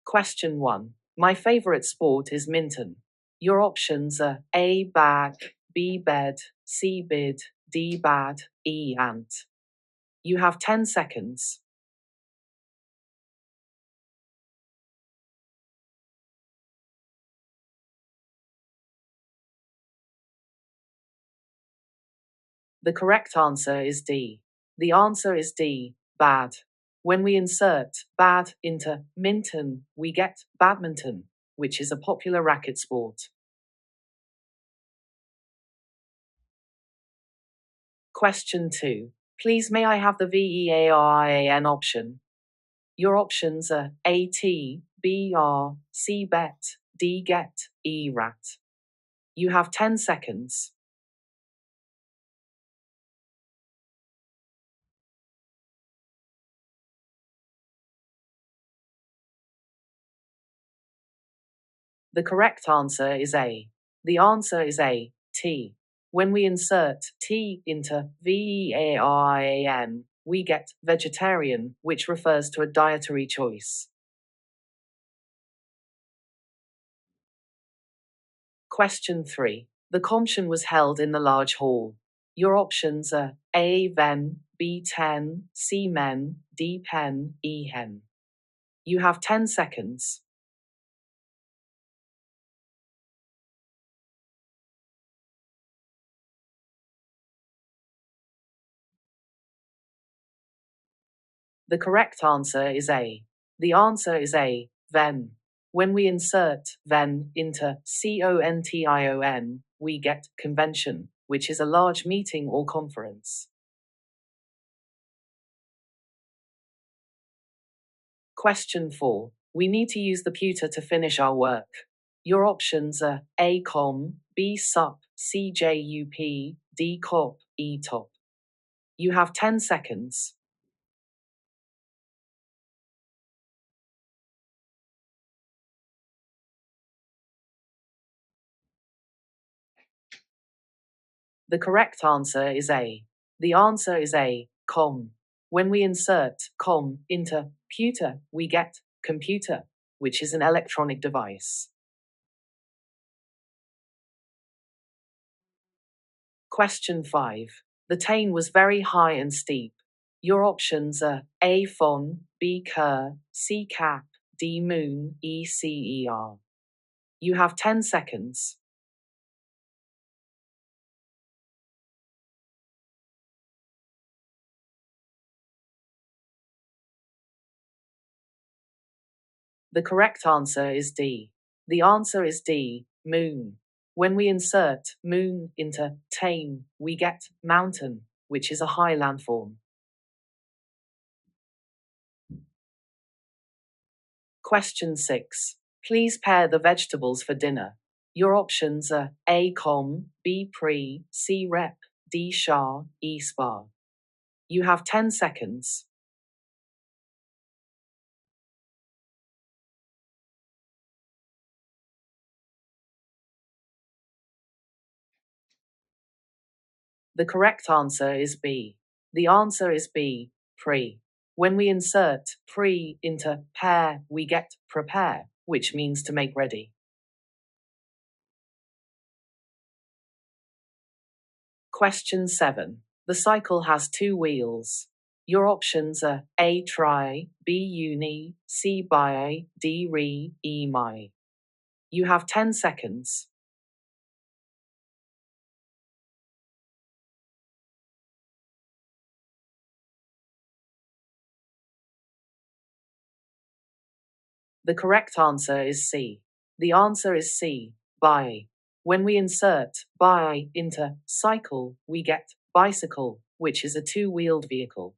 Question 1. My favorite sport is minton. Your options are A. Bag, B. Bed, C. Bid, D. Bad, E. Ant. You have 10 seconds. The correct answer is D. The answer is D. Bad. When we insert bad into minton, we get badminton, which is a popular racket sport. Question 2. Please may I have the VEARIAN option? Your options are AT, BR, C bet, D get, E rat. You have 10 seconds. The correct answer is A. The answer is A, T. When we insert T into VEARIAN, we get vegetarian, which refers to a dietary choice. Question 3. The commission was held in the large hall. Your options are A. Ven, B. Ten, C. Men, D. Pen, E. Hen. You have 10 seconds. The correct answer is A. The answer is A. Ven. When we insert ven into CONTION, we get convention, which is a large meeting or conference. Question 4. We need to use the pewter to finish our work. Your options are A. Com, B. Sup, C. JUP, D. Cop, E. Top. You have 10 seconds. The correct answer is A. The answer is A. Com. When we insert com into pewter, we get computer, which is an electronic device. Question 5. The Tane was very high and steep. Your options are A. Fon, B. Kerr, C. Cap, D. Moon, E. CER. You have 10 seconds. The correct answer is D. The answer is D. Moon. When we insert moon into tame, we get mountain, which is a high landform. Question 6. Please pair the vegetables for dinner. Your options are A. Com, B. Pre, C. Rep, D. Char, E. Spar. You have 10 seconds. The correct answer is B. The answer is B. Pre. When we insert pre into pair, we get prepare, which means to make ready. Question 7. The cycle has two wheels. Your options are A. Tri, B. Uni, C. Bi, D. Re, E. Mi. You have 10 seconds. The correct answer is C. The answer is C. Bi. When we insert bi into cycle, we get bicycle, which is a two-wheeled vehicle.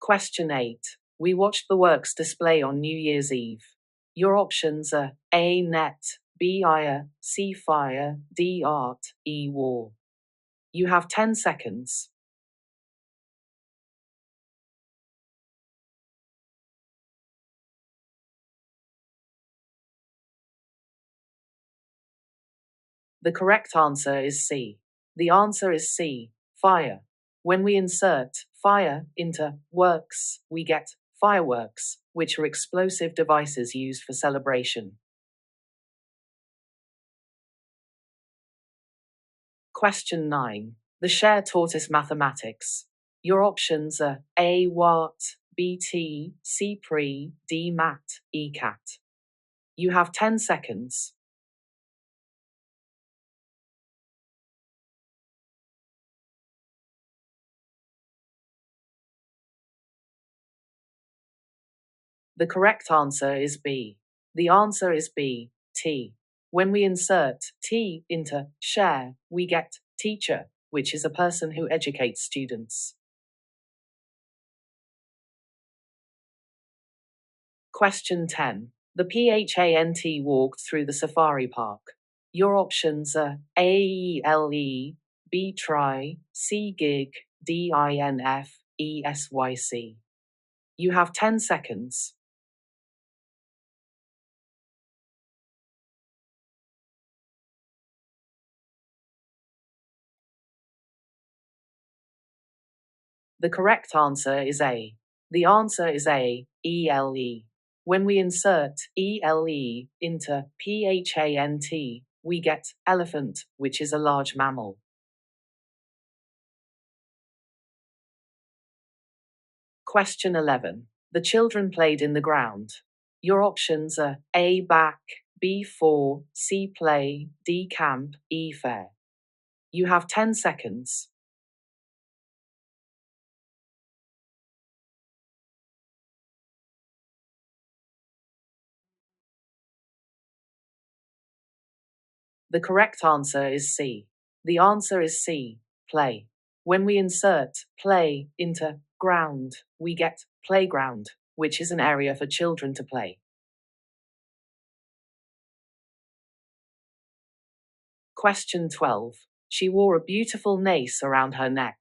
Question 8. We watched the works display on New Year's Eve. Your options are A. Net, B. Ire, C. Fire, D. Art, E. War. You have 10 seconds. The correct answer is C. The answer is C. Fire. When we insert fire into works, we get fireworks, which are explosive devices used for celebration. Question 9. The share taught us mathematics. Your options are A. Watt, B. T, C. Pre, D. Mat, E. Cat. You have 10 seconds. The correct answer is B. The answer is B. T. When we insert T into share, we get teacher, which is a person who educates students. Question 10. The PHANT walked through the safari park. Your options are A. ELE, B. Try, C. Gig, D. INF, E. SYC. You have 10 seconds. The correct answer is A. The answer is A. ELE. When we insert ELE into PHANT, we get elephant, which is a large mammal. Question 11. The children played in the ground. Your options are A. Back, B. For, C. Play, D. Camp, E. Fair. You have 10 seconds. The correct answer is C. The answer is C. Play. When we insert play into ground, we get playground, which is an area for children to play. Question 12. She wore a beautiful lace around her neck.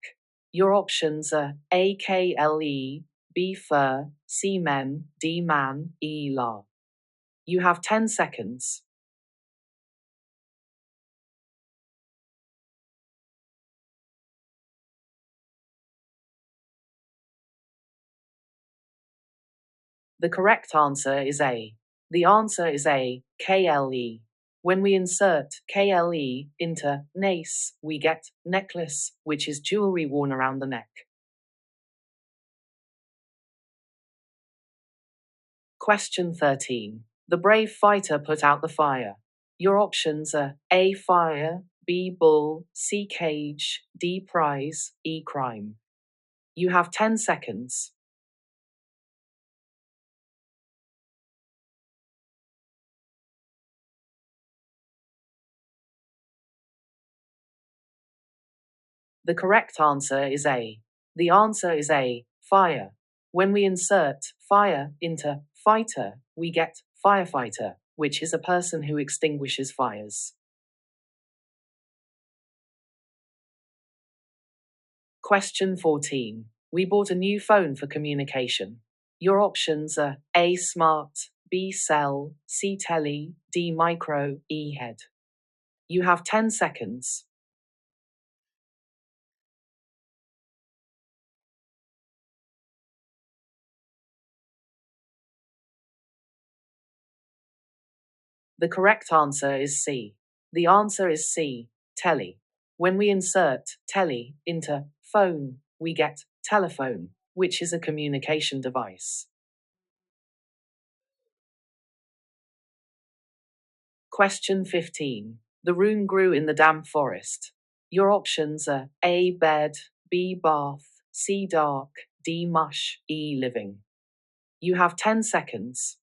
Your options are A. KLE, B. Fur, C. Men, D. Man, E. La. You have 10 seconds. The correct answer is A. The answer is A. KLE. When we insert KLE into nace, we get necklace, which is jewelry worn around the neck. Question 13. The brave fighter put out the fire. Your options are A. Fire, B. Bull, C. Cage, D. Prize, E. Crime. You have 10 seconds. The correct answer is A. The answer is A. Fire. When we insert fire into fighter, we get firefighter, which is a person who extinguishes fires. Question 14. We bought a new phone for communication. Your options are A. Smart, B. Cell, C. Tele, D. Micro, E. Head. You have 10 seconds. The correct answer is C. The answer is C. Tele. When we insert tele into phone, we get telephone, which is a communication device. Question 15. The rune grew in the damp forest. Your options are A. Bed, B. Bath, C. Dark, D. Mush, E. Living. You have 10 seconds.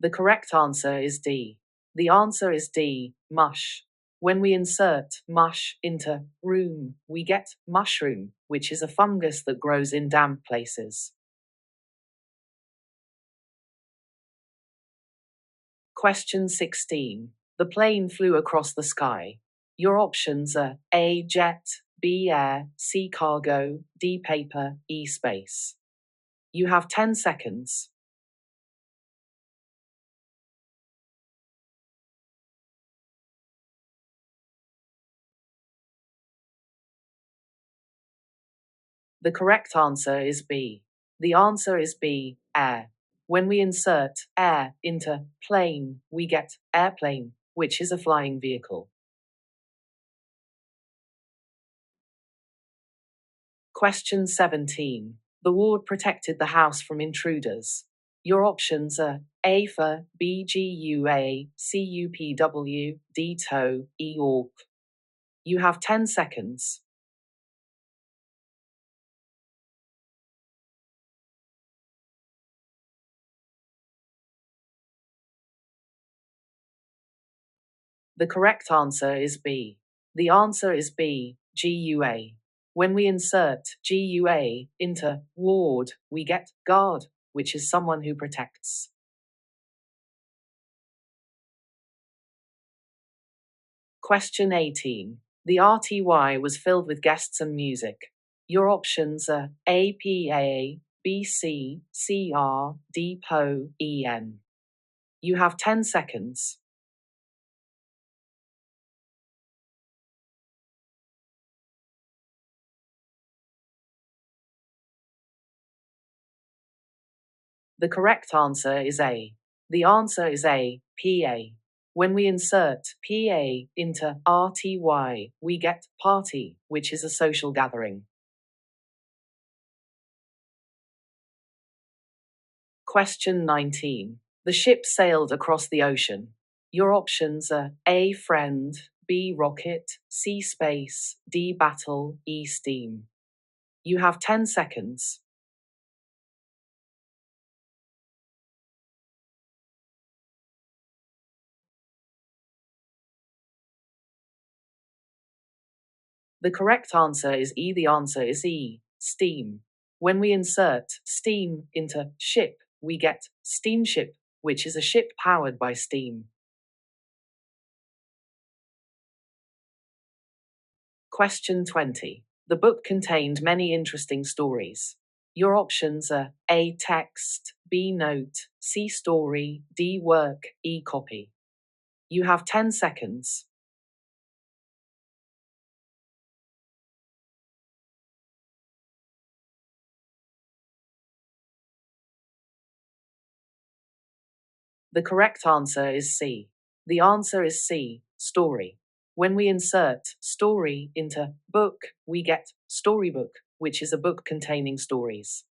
The correct answer is D. The answer is D. Mush. When we insert mush into room, we get mushroom, which is a fungus that grows in damp places. Question 16. The plane flew across the sky. Your options are A. Jet, B. Air, C. Cargo, D. Paper, E. Space. You have 10 seconds. The correct answer is B. The answer is B, air. When we insert air into plane, we get airplane, which is a flying vehicle. Question 17. The ward protected the house from intruders. Your options are A for BGUA, CUPW, D TOW, E ORP. You have 10 seconds. The correct answer is B. The answer is B, GUA. When we insert GUA into ward, we get guard, which is someone who protects. Question 18. The RTY was filled with guests and music. Your options are APA, BC, CR, DPO, EN. You have 10 seconds. The correct answer is A. The answer is A, PA. When we insert PA into RTY, we get party, which is a social gathering. Question 19. The ship sailed across the ocean. Your options are A, friend, B, rocket, C, space, D, battle, E, steam. You have 10 seconds. The correct answer is E. The answer is E, steam. When we insert steam into ship, we get steamship, which is a ship powered by steam. Question 20. The book contained many interesting stories. Your options are A, text, B, note, C, story, D, work, E, copy. You have 10 seconds. The correct answer is C. The answer is C, story. When we insert story into book, we get storybook, which is a book containing stories.